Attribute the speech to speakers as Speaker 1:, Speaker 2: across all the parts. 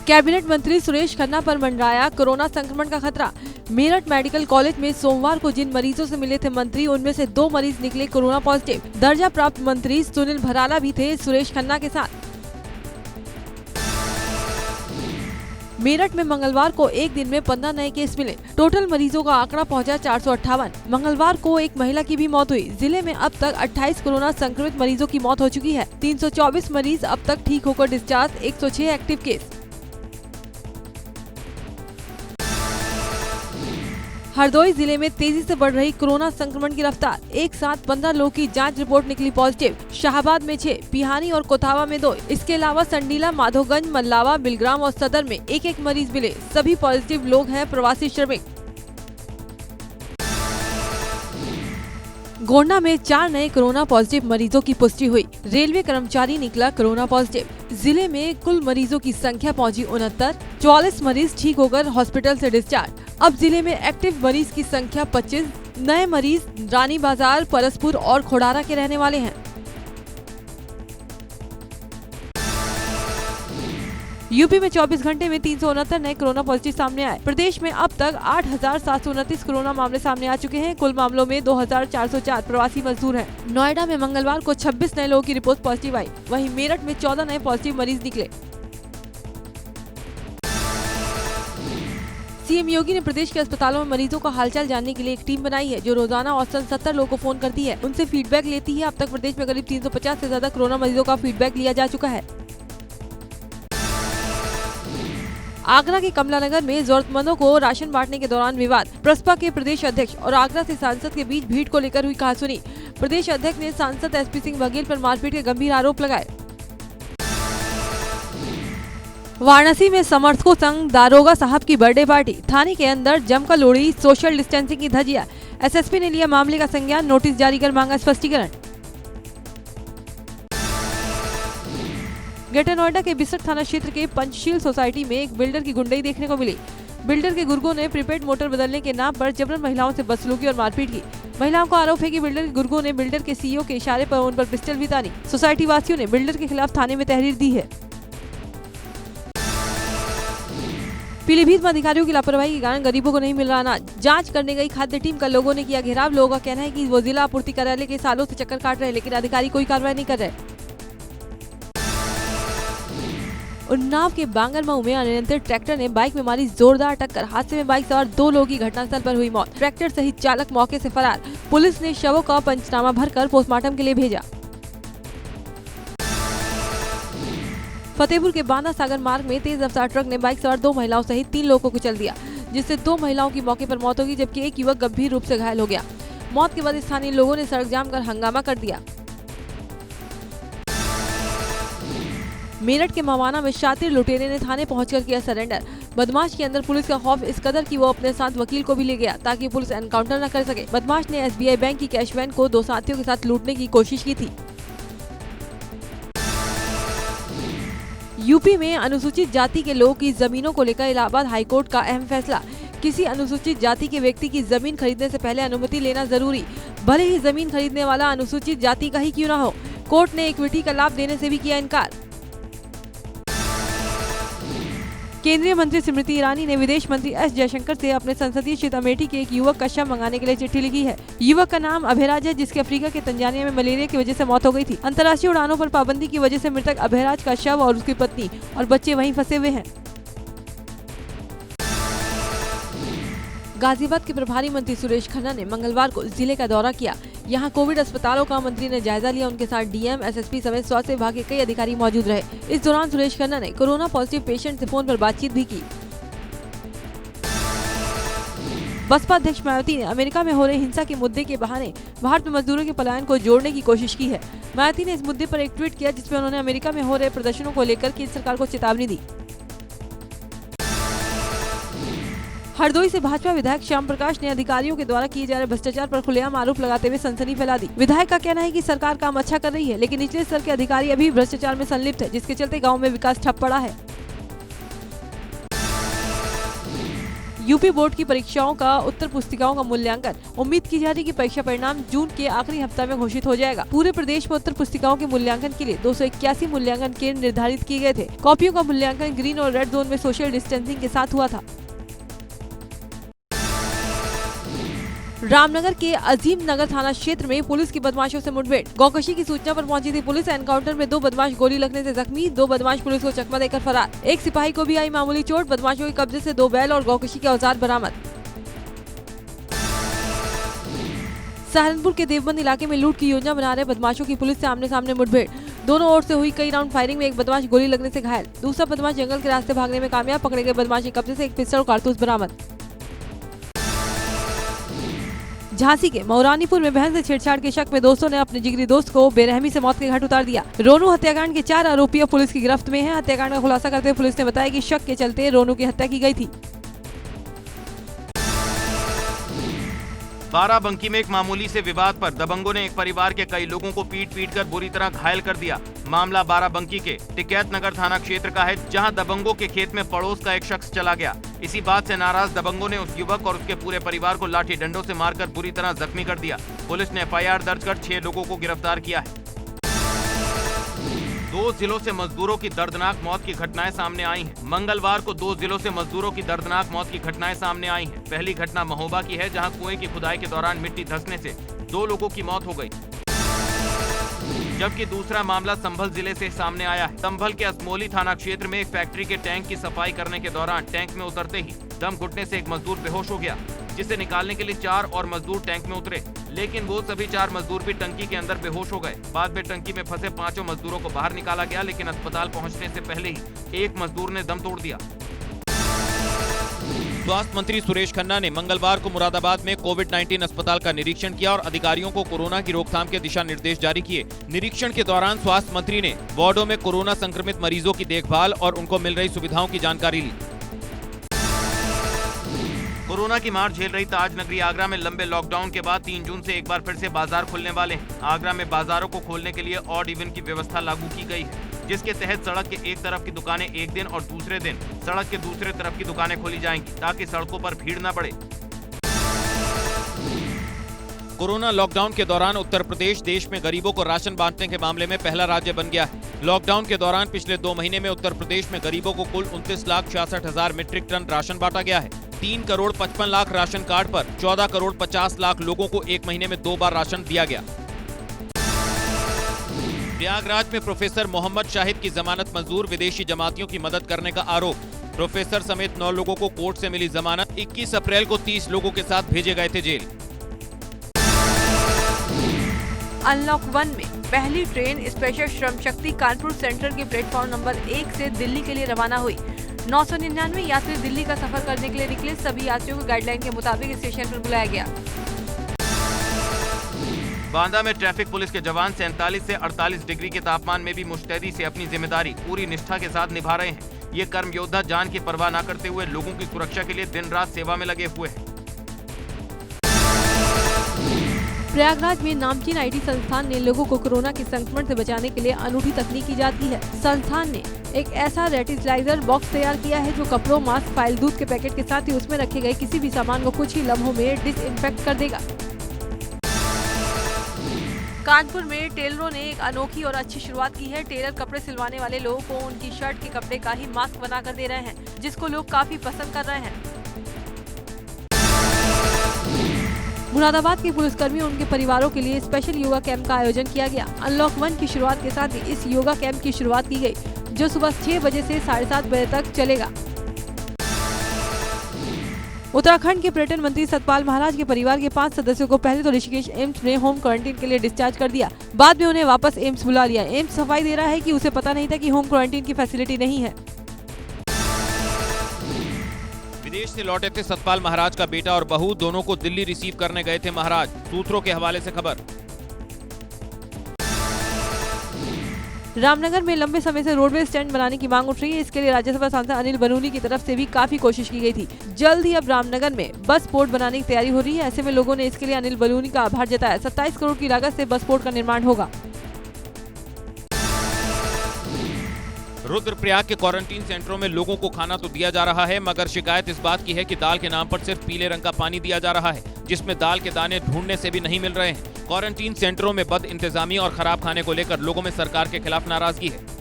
Speaker 1: Cabinet मंत्री सुरेश खन्ना पर मंडराया corona संक्रमण का खतरा। मेरठ मेडिकल कॉलेज में सोमवार को जिन मरीजों से मिले थे मंत्री, उनमें से 2 मरीज निकले कोरोना पॉजिटिव। दर्जा प्राप्त मंत्री सुनील भराला भी थे सुरेश खन्ना के साथ। मेरठ में मंगलवार को एक दिन में 15 नए केस मिले। टोटल मरीजों का आंकड़ा पहुंचा 458। मंगलवार को एक महिला की भी मौत हुई। जिले में अब तक 28 कोरोना संक्रमित मरीजों की मौत हो चुकी है। 324 मरीज अब तक ठीक होकर डिस्चार्ज, 106 एक्टिव केस। हरदोई जिले में तेजी से बढ़ रही कोरोना संक्रमण की रफ्तार। एक साथ 15 लोगों की जांच रिपोर्ट निकली पॉजिटिव। शाहाबाद में 6, पिहानी और कोतावा में 2। इसके अलावा संडीला, माधोगंज, मल्लावा, बिलग्राम और सदर में एक मरीज मिले। सभी पॉजिटिव लोग हैं प्रवासी श्रमिक। गोंडा में 4 नए कोरोना पॉजिटिव मरीजों की पुष्टि हुई। रेलवे कर्मचारी निकला कोरोना पॉजिटिव। जिले में कुल मरीजों की संख्या पहुंची 69। 44 मरीज ठीक होकर हॉस्पिटल से डिस्चार्ज। अब जिले में एक्टिव मरीज की संख्या 25। नए मरीज रानी बाजार, परसपुर और खोड़ारा के रहने वाले हैं। यूपी में 24 घंटे में 369 नए कोरोना पॉजिटिव सामने आए। प्रदेश में अब तक 8,729 कोरोना मामले सामने आ चुके हैं। कुल मामलों में 2,404 प्रवासी मजदूर हैं। नोएडा में मंगलवार को 26 नए लोगों की रिपोर्ट पॉजिटिव आई। वहीं मेरठ में 14 नए पॉजिटिव मरीज निकले। सीएम योगी ने प्रदेश के अस्पतालों में मरीजों का हालचाल जानने के लिए एक टीम बनाई है, जो रोजाना औसतन 70 लोगों को फोन करती है, उनसे फीडबैक लेती है। अब तक प्रदेश में करीब 350 से ज्यादा कोरोना मरीजों का फीडबैक लिया जा चुका है। आगरा के कमला नगर में जरूरतमंदों को राशन बांटने के दौरान विवाद। प्रसपा के प्रदेश अध्यक्ष और आगरा से सांसद के बीच भीड़ को लेकर हुई कहासुनी। प्रदेश अध्यक्ष ने सांसद एसपी सिंह बघेल पर मारपीट के गंभीर आरोप लगाए। वाराणसी में समर्थकों संग दारोगा साहब की बर्थडे पार्टी। थाने के अंदर जमकर उड़ी सोशल डिस्टेंसिंग की धज्जियां। एसएसपी ने लिया मामले का संज्ञान, नोटिस जारी कर मांगा स्पष्टीकरण। ग्रेटर नोएडा के बिसट थाना क्षेत्र के पंचशील सोसाइटी में एक बिल्डर की गुंडई देखने को मिली। बिल्डर के गुर्गों ने प्रीपेड मोटर बदलने के नाम पर जबरन महिलाओं से बदसलूकी और मारपीट की। महिलाओं का आरोप है कि बिल्डर के गुर्गों ने बिल्डर के सीईओ के इशारे पर उन पर पिस्टल भी तानी। सोसाइटी वासियों ने बिल्डर के खिलाफ थाने में तहरीर दी है। पीलीभीत में अधिकारियों की लापरवाही के कारण गरीबों को नहीं मिल रहा अनाज। जांच करने गई खाद्य टीम का लोगों ने किया घेराव। लोगों का कहना है कि वो जिला आपूर्ति कार्यालय के सालों से चक्कर काट रहे हैं, लेकिन अधिकारी कोई कार्रवाई नहीं कर रहे। उन्नाव के बांगरमऊ में अनियंत्रित ट्रैक्टर ने बाइक में मारी जोरदार टक्कर। हादसे में बाइक सवार 2 लोगों की घटनास्थल पर हुई मौत। ट्रैक्टर सहित चालक मौके से फरार। पुलिस ने शवों का पंचनामा भरकर पोस्टमार्टम के लिए भेजा। फतेहपुर के बांदा सागर मार्ग में तेज रफ्तार ट्रक ने बाइक सवार 2 महिलाओं सहित 3 लोगों को कुचल दिया, जिससे 2 महिलाओं की मौके पर मौत हो गई, जबकि एक युवक गंभीर रूप से घायल हो गया। मौत के बाद स्थानीय लोगों ने सड़क जाम कर हंगामा कर दिया। मेरठ के मवाना में शातिर लुटेरे ने थाने पहुंचकर किया सरेंडर। बदमाश के अंदर पुलिस का खौफ इस कदर कि वो अपने साथ वकील को भी ले गया, ताकि पुलिस एनकाउंटर न कर सके। बदमाश ने एसबीआई बैंक की कैश वैन को 2 साथियों के साथ लूटने की कोशिश की थी। यूपी में अनुसूचित जाति के लोगों की जमीनों को लेकर इलाहाबाद हाईकोर्ट का अहम फैसला। किसी अनुसूचित जाति के व्यक्ति की जमीन खरीदने से पहले अनुमति लेना जरूरी, भले ही जमीन खरीदने वाला अनुसूचित जाति का ही क्यों न हो। कोर्ट ने इक्विटी का लाभ देने से भी किया इनकार। केंद्रीय मंत्री स्मृति ईरानी ने विदेश मंत्री एस जयशंकर से अपने संसदीय क्षेत्र अमेठी के एक युवक का शव मंगाने के लिए चिट्ठी लिखी है। युवक का नाम अभयराज है, जिसकी अफ्रीका के तंजानिया में मलेरिया की वजह से मौत हो गई थी। अंतर्राष्ट्रीय उड़ानों पर पाबंदी की वजह से मृतक अभयराज का शव और उसकी पत्नी और बच्चे वहीं फंसे हुए हैं। गाजियाबाद के प्रभारी मंत्री सुरेश खन्ना ने मंगलवार को जिले का दौरा किया। यहां कोविड अस्पतालों का मंत्री ने जायजा लिया। उनके साथ डीएम, एसएसपी समेत स्वास्थ्य विभाग के कई अधिकारी मौजूद रहे। इस दौरान सुरेश खन्ना ने कोरोना पॉजिटिव पेशेंट से फोन पर बातचीत भी की। बसपा अध्यक्ष मायावती ने अमेरिका में हो रहे हिंसा के मुद्दे के बहाने भारत में मजदूरों के पलायन को जोड़ने की कोशिश की है। मायावती ने इस मुद्दे पर एक ट्वीट किया, जिसमें उन्होंने अमेरिका में हो रहे प्रदर्शनों को लेकर केंद्र सरकार को चेतावनी दी। हरदोई से भाजपा विधायक श्याम प्रकाश ने अधिकारियों के द्वारा किए जा रहे भ्रष्टाचार पर खुलेआम आरोप लगाते हुए सनसनी फैला दी। विधायक का कहना है कि सरकार काम अच्छा कर रही है, लेकिन निचले स्तर के अधिकारी अभी भ्रष्टाचार में संलिप्त है, जिसके चलते गांव में विकास ठप पड़ा है। यूपी बोर्ड की परीक्षाओं का उत्तर पुस्तिकाओं का मूल्यांकन। उम्मीद की जा रही है कि परीक्षा परिणाम जून के आखिरी हफ्ता में घोषित हो जाएगा। पूरे प्रदेश में उत्तर पुस्तिकाओं के मूल्यांकन के लिए 281 मूल्यांकन केंद्र निर्धारित किए गए थे। कॉपियों का मूल्यांकन ग्रीन और रेड जोन में सोशल डिस्टेंसिंग के साथ हुआ था। रामनगर के अजीम नगर थाना क्षेत्र में पुलिस की बदमाशों से मुठभेड़। गौकशी की सूचना पर पहुंची थी पुलिस। एनकाउंटर में 2 बदमाश गोली लगने से जख्मी। 2 बदमाश पुलिस को चकमा देकर फरार। एक सिपाही को भी आई मामूली चोट। बदमाशों के कब्जे से 2 बैल और गौकशी के औजार बरामद। सहारनपुर के देवबंद इलाके में लूट की योजना बना रहे बदमाशों की पुलिस से आमने सामने मुठभेड़। दोनों ओर से हुई कई राउंड फायरिंग में एक बदमाश गोली लगने से घायल। दूसरा बदमाश जंगल के रास्ते भागने में कामयाब। पकड़े गए बदमाश के कब्जे से एक पिस्टल और कारतूस बरामद। झांसी के मौरानीपुर में बहन से छेड़छाड़ के शक में दोस्तों ने अपने जिगरी दोस्त को बेरहमी से मौत के घाट उतार दिया। रोनू हत्याकांड के 4 आरोपी पुलिस की गिरफ्त में हैं। हत्याकांड का खुलासा करते हुए पुलिस ने बताया कि शक के चलते रोनू की हत्या की गई थी।
Speaker 2: बाराबंकी में एक मामूली से विवाद पर दबंगों ने एक परिवार के कई लोगों को पीट कर बुरी तरह घायल कर दिया। मामला बाराबंकी के टिकैत नगर थाना क्षेत्र का है, जहां दबंगों के खेत में पड़ोस का एक शख्स चला गया। इसी बात से नाराज दबंगों ने उस युवक और उसके पूरे परिवार को लाठी डंडों से मारकर बुरी तरह जख्मी कर दिया। पुलिस ने FIR दर्ज कर 6 लोगों को गिरफ्तार किया है। 2 जिलों से मजदूरों की दर्दनाक मौत की घटनाएं सामने आई हैं। मंगलवार को 2 जिलों से मजदूरों की दर्दनाक मौत की घटनाएं सामने आई हैं। पहली घटना महोबा की है, जहां कुएं की खुदाई के दौरान मिट्टी धंसने से 2 लोगों की मौत हो गई, जबकि दूसरा मामला संभल जिले से सामने आया है। संभल के असमोली थाना क्षेत्र में एक फैक्ट्री के टैंक की सफाई करने के दौरान टैंक में उतरते ही दम घुटने से एक मजदूर बेहोश हो गया, जिसे निकालने के लिए 4 और मजदूर टैंक में उतरे, लेकिन वो सभी 4 मजदूर भी टंकी के अंदर बेहोश हो गए। बाद में टंकी में फंसे 5 मजदूरों को बाहर निकाला गया, लेकिन अस्पताल पहुंचने से पहले ही एक मजदूर ने दम तोड़ दिया। स्वास्थ्य मंत्री सुरेश खन्ना ने मंगलवार को मुरादाबाद में कोविड-19 अस्पताल का निरीक्षण किया और अधिकारियों को कोरोना की रोकथाम के दिशा निर्देश जारी किए। निरीक्षण के दौरान स्वास्थ्य मंत्री ने वार्डों में कोरोना संक्रमित मरीजों की देखभाल और उनको मिल रही सुविधाओं की जानकारी ली। कोरोना की मार झेल रही ताज नगरी आगरा में लंबे लॉकडाउन के बाद 3 जून से एक बार फिर से बाजार खुलने वाले हैं। आगरा में बाजारों को खोलने के लिए ऑड इवन की व्यवस्था लागू की गई है, जिसके तहत सड़क के एक तरफ की दुकानें एक दिन और दूसरे दिन सड़क के दूसरे तरफ की दुकानें खोली जाएंगी, ताकि सड़कों पर भीड़ न बढ़े। कोरोना लॉकडाउन के दौरान उत्तर प्रदेश देश में गरीबों को राशन बांटने के मामले में पहला राज्य बन गया है। लॉकडाउन के दौरान पिछले 2 महीने में उत्तर प्रदेश में गरीबों को कुल 29,66,000 मीट्रिक टन राशन बांटा गया है। 3 करोड़ 55 लाख राशन कार्ड पर 14 करोड़ 50 लाख लोगों को एक महीने में 2 बार राशन दिया गया। प्रयागराज में प्रोफेसर मोहम्मद शाहिद की जमानत मंजूर। विदेशी जमातियों की मदद करने का आरोप। प्रोफेसर समेत 9 लोगों को कोर्ट से मिली जमानत। 21 अप्रैल को 30 लोगों के साथ भेजे गए थे जेल।
Speaker 1: अनलॉक 1 में पहली train special Shram Shakti Kanpur central के प्लेटफॉर्म नंबर 1 से दिल्ली के लिए रवाना हुई। 999 यात्री दिल्ली का सफर करने के लिए निकले। सभी यात्रियों को गाइडलाइन के मुताबिक स्टेशन पर बुलाया गया।
Speaker 2: बांदा में ट्रैफिक पुलिस के जवान 47 से 48 डिग्री के तापमान में भी मुस्तैदी से अपनी जिम्मेदारी पूरी निष्ठा के साथ निभा रहे हैं। ये कर्म योद्धा जान की परवाह न करते हुए लोगों की सुरक्षा के लिए दिन रात सेवा में लगे हुए हैं।
Speaker 1: प्रयागराज में नामचीन IT संस्थान ने लोगों को कोरोना के संक्रमण से बचाने के लिए अनूठी तकनीक ईजाद की है। संस्थान ने एक ऐसा रेटिलाइजर बॉक्स तैयार किया है जो कपड़ों, मास्क, फाइल, दूध के पैकेट के साथ ही उसमें रखे गए किसी भी सामान को कुछ ही लम्हों में डिसइंफेक्ट कर देगा। कानपुर में टेलरों ने एक अनोखी और अच्छी शुरुआत की है। टेलर कपड़े सिलवाने वाले लोगों को उनकी शर्ट के कपड़े का ही मास्क बनाकर दे रहे हैं, जिसको लोग काफी पसंद कर रहे हैं। मुरादाबाद के पुलिसकर्मियों और उनके परिवारों के लिए स्पेशल योगा कैंप का आयोजन किया गया। अनलॉक 1 की शुरुआत के साथ ही इस योगा कैंप की शुरुआत की गई, जो सुबह 6 बजे से 7:30 बजे तक चलेगा। उत्तराखंड के पर्यटन मंत्री सतपाल महाराज के परिवार के 5 सदस्यों को पहले तो ऋषिकेश एम्स में होम क्वारंटीन के लिए डिस्चार्ज कर दिया, बाद में उन्हें वापस एम्स बुला लिया। एम्स सफाई दे रहा है कि उसे पता नहीं था कि होम क्वारंटीन की फैसिलिटी नहीं है।
Speaker 2: विदेश से लौटे थे सतपाल महाराज का बेटा और बहू, दोनों को दिल्ली रिसीव करने गए थे महाराज। सूत्रों के हवाले से खबर।
Speaker 1: रामनगर में लंबे समय से रोडवे स्टैंड बनाने की मांग उठ रही है। इसके लिए राज्यसभा सांसद अनिल बलूनी की तरफ से भी काफी कोशिश की गई थी। जल्द ही अब रामनगर में बस पोर्ट बनाने की तैयारी हो रही है। ऐसे में लोगों ने इसके लिए अनिल बलूनी का आभार जताया। 27 करोड़ की लागत से बस पोर्ट का निर्माण होगा।
Speaker 2: रुद्रप्रयाग के क्वारंटीन सेंटरों में लोगों को खाना तो दिया जा रहा है, मगर शिकायत इस बात की है कि दाल के नाम पर सिर्फ पीले रंग का पानी दिया जा रहा है, जिसमें दाल के दाने ढूंढने से भी नहीं मिल रहे हैं। क्वारंटीन सेंटरों में बद इंतजामी और खराब खाने को लेकर लोगों में सरकार के खिलाफ नाराजगी है।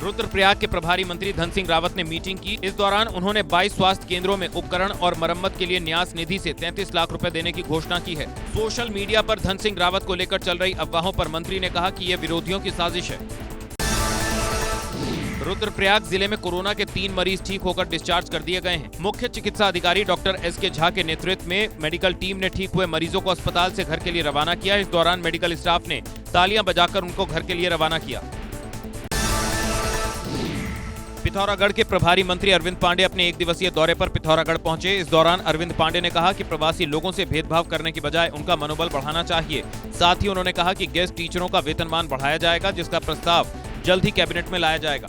Speaker 2: रुद्रप्रयाग के प्रभारी मंत्री धन सिंह रावत ने मीटिंग की। इस दौरान उन्होंने 22 स्वास्थ्य केंद्रों में उपकरण और मरम्मत के लिए न्यास निधि से 33 लाख रुपए देने की घोषणा की है। सोशल मीडिया पर धन सिंह रावत को लेकर चल रही अफवाहों पर मंत्री ने कहा कि ये विरोधियों की साजिश है। रुद्रप्रयाग जिले में कोरोना के 3 मरीज ठीक होकर डिस्चार्ज कर दिए गए हैं। मुख्य चिकित्सा अधिकारी डॉक्टर एस.के. झा के नेतृत्व में मेडिकल टीम ने ठीक हुए मरीजों को अस्पताल से घर के लिए रवाना किया। इस दौरान मेडिकल स्टाफ ने तालियां बजाकर उनको घर के लिए रवाना किया। पिथौरागढ़ के प्रभारी मंत्री अरविंद पांडे अपने 1 दिवसीय दौरे पर पिथौरागढ़ पहुंचे। इस दौरान अरविंद पांडे ने कहा कि प्रवासी लोगों से भेदभाव करने की बजाय उनका मनोबल बढ़ाना चाहिए। साथ ही उन्होंने कहा कि गेस्ट टीचरों का वेतनमान बढ़ाया जाएगा, जिसका प्रस्ताव जल्द ही कैबिनेट में लाया जाएगा।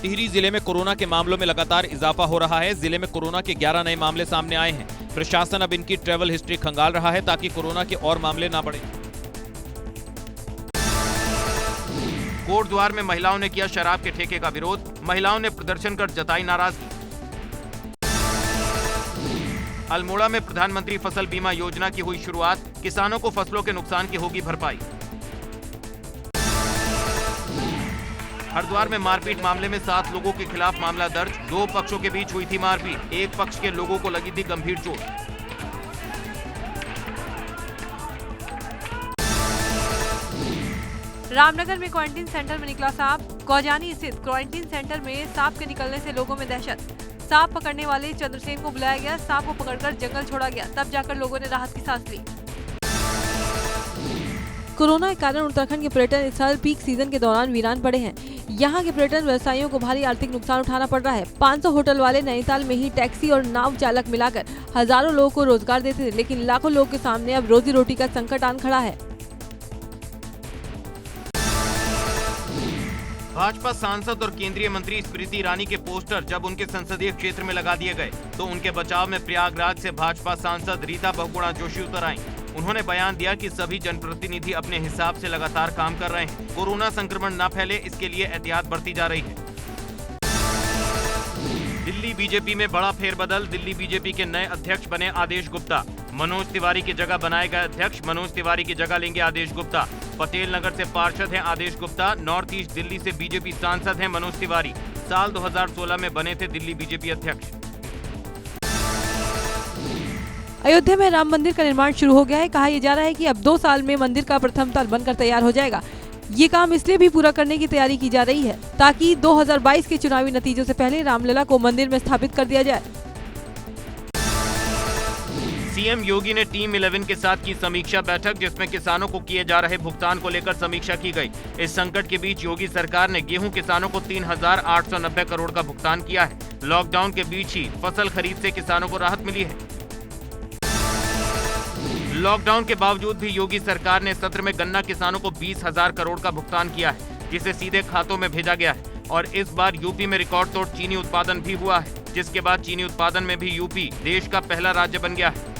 Speaker 2: टिहरी जिले में कोरोना के मामलों में लगातार इजाफा हो रहा है। जिले में कोरोना के 11 नए मामले सामने आए हैं। प्रशासन अब इनकी ट्रैवल हिस्ट्री खंगाल रहा है ताकि कोरोना के और मामले न बढ़े। कोटद्वार में महिलाओं ने किया शराब के ठेके का विरोध। महिलाओं ने प्रदर्शन कर जताई नाराजगी। अल्मोड़ा में प्रधानमंत्री फसल बीमा योजना की हुई शुरुआत। किसानों को फसलों के नुकसान की होगी भरपाई। हरिद्वार में मारपीट मामले में 7 लोगों के खिलाफ मामला दर्ज। 2 पक्षों के बीच हुई थी मारपीट। एक पक्ष के लोगों को लगी थी गंभीर चोट।
Speaker 1: रामनगर में क्वारंटीन सेंटर में निकला सांप। कौजानी स्थित क्वारंटीन सेंटर में सांप के निकलने से लोगों में दहशत। सांप पकड़ने वाले चंद्रसेन को बुलाया गया। सांप को पकड़कर जंगल छोड़ा गया, तब जाकर लोगों ने राहत की सांस ली। कोरोना के कारण उत्तराखंड के पर्यटन स्थल पीक सीजन के दौरान वीरान पड़े हैं। यहाँ के पर्यटन व्यवसायियों को भारी आर्थिक नुकसान उठाना पड़ रहा है। 500 होटल वाले नैनीताल में ही टैक्सी और नाव चालक मिलाकर हजारों लोगों को रोजगार देते थे, लेकिन लाखों लोगों के सामने अब रोजी रोटी का संकट आन खड़ा है।
Speaker 2: भाजपा सांसद और केंद्रीय मंत्री स्मृति ईरानी के पोस्टर जब उनके संसदीय क्षेत्र में लगा दिए गए तो उनके बचाव में प्रयागराज से भाजपा सांसद रीता बहुगुणा जोशी उतर आईं। उन्होंने बयान दिया कि सभी जनप्रतिनिधि अपने हिसाब से लगातार काम कर रहे हैं। कोरोना संक्रमण न फैले, इसके लिए एहतियात बरती जा रही है। दिल्ली बीजेपी में बड़ा फेरबदल। दिल्ली बीजेपी के नए अध्यक्ष बने आदेश गुप्ता। मनोज तिवारी की जगह बनाए गए अध्यक्ष। मनोज तिवारी की जगह लेंगे आदेश गुप्ता। पटेल नगर से पार्षद हैं आदेश गुप्ता। नॉर्थ ईस्ट दिल्ली से बीजेपी सांसद हैं मनोज तिवारी। साल 2016 में बने थे दिल्ली बीजेपी अध्यक्ष।
Speaker 1: अयोध्या में राम मंदिर का निर्माण शुरू हो गया है। कहा यह जा रहा है कि अब 2 साल में मंदिर का प्रथम तल बनकर तैयार हो जाएगा। ये काम इसलिए भी पूरा करने की तैयारी की जा रही है ताकि 2022 के चुनावी नतीजों से पहले रामलला को मंदिर में स्थापित कर दिया जाए।
Speaker 2: सीएम योगी ने टीम 11 के साथ की समीक्षा बैठक, जिसमें किसानों को किए जा रहे भुगतान को लेकर समीक्षा की गई। इस संकट के बीच योगी सरकार ने गेहूं किसानों को 3,890 करोड़ का भुगतान किया है। लॉकडाउन के बीच ही फसल खरीद से किसानों को राहत मिली है। लॉकडाउन के बावजूद भी योगी सरकार ने सत्र में गन्ना किसानों को 20,000 करोड़ का भुगतान किया है, जिसे सीधे खातों में भेजा गया है। और इस बार यूपी में रिकॉर्ड तोड़ चीनी उत्पादन भी हुआ है, जिसके बाद चीनी उत्पादन में भी यूपी देश का पहला राज्य बन गया है।